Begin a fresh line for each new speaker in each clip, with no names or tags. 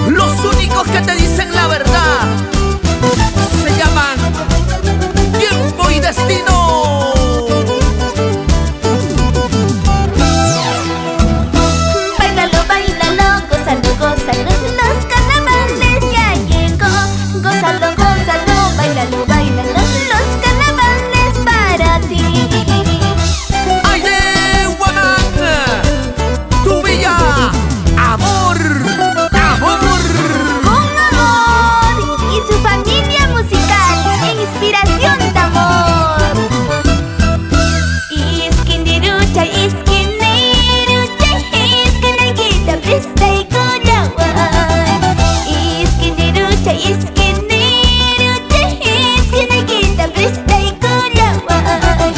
Los únicos que te dicen la verdad se llaman tiempo y destino.
Báilalo, báilalo, gózalo, gózalo, los carnavales ya llegó. Gózalo, gózalo, bailalo, bailalo, los carnavales para ti.
¡Ay de Huamán! ¡Tu villa! ¡Amor! ¡Amor!
Con amor y su familia musical e inspiración de amor. Iskindirucha, iskindirucha, iskinayita, presta y colawan. Iskindirucha, iskindirucha, iskinayita, presta y colawan.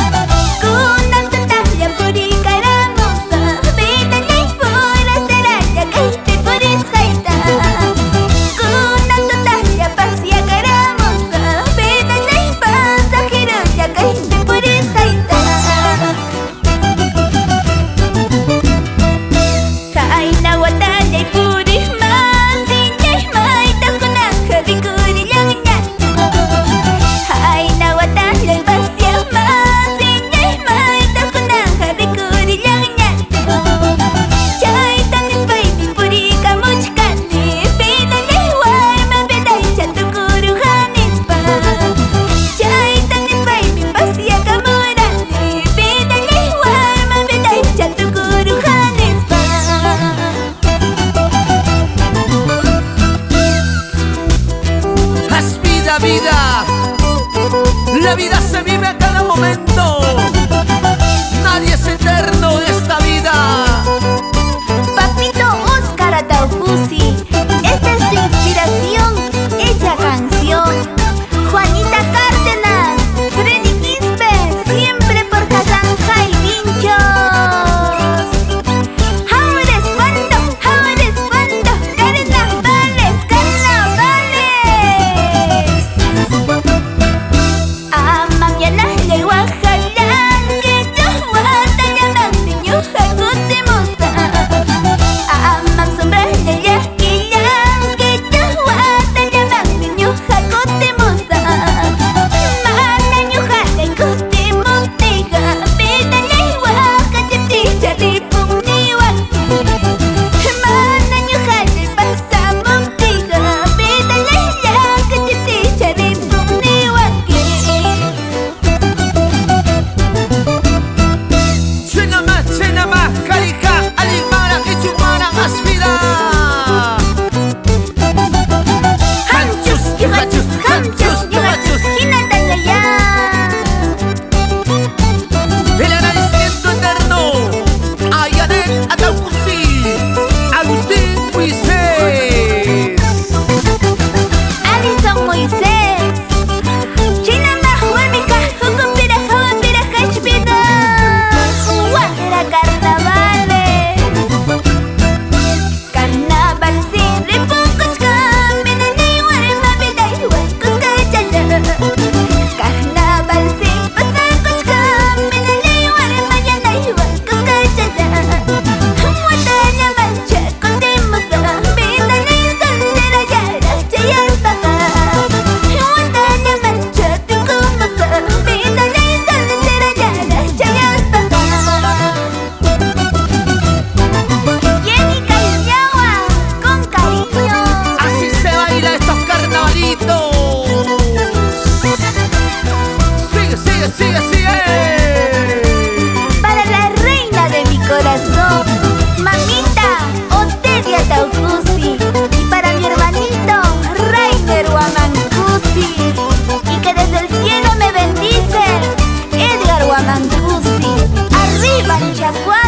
Kunang tatahya puri karamusa, bedalay pura seraya, kaite puris kaita. Kunang tatahya pasya karamusa, bedalay pasahiruya, kaite puris kaita. Kay nawatay puri masinay, may takunang kabikuri lang yan. Ay nawatay pasya masinay, may takunang kabikuri lang yan. Chay tanin baby puri kamuchkani, bedalay warma beday chatukuru hanis pa. Chay tanin baby pasya kamurani, bedalay warma beday chatukuru hanis pa.
¡Es vida, vida! La vida se vive a cada momento. Nadie es eterno de esta vida.
Papito Oscar Ataucusi, esta es tu inspiración, hecha canción. Juanita Cárdenas, Freddy Quispe, siempre por Casanja y Vinchos. Ahora es cuando, carnavales, carnavales. Amam yanay wajalan, que yo watayaman niño jacotemosa. Amam sombrale yaquilan, que yo watayaman niño jacotemosa. Manaño jale cotemontega, bedalay wakachapticha ripuniwa. Manaño jale pasamontega, bedalay yakachapticha ripuniwa.
Chenama, Karika, Alimara, Ichumara, más vida. Hanchus, yuhachus,
Hinatangaya.
el agradecimiento eterno a Yanet Ataucusi, Agustín Moisés.
Alison Moisés. Chinama huamika, hukumpira, huampira, hachpida. Huamira carnavales. Carnaval sin ripukuchka, minanay warma biday, huakuskachala. Carnaval sin pasakuchka, minanay warma yanay, huakuskachala. Watanya mancha kondemosa, bidanay soltera yara, chayalpaka. Watanya mancha tukumosa, bidanay soltera yara, chayalpaka. Jenny Callawa, con cariño.
Así se baila estos carnavalitos. Sigue, sigue, sigue, sigue.
Para la reina de mi corazón, mamita Otelia Ataucusi. Y para mi hermanito Rainer Huamancusi. Y que desde el cielo me bendice Edgar Huamancusi. Arriba el Chacuá.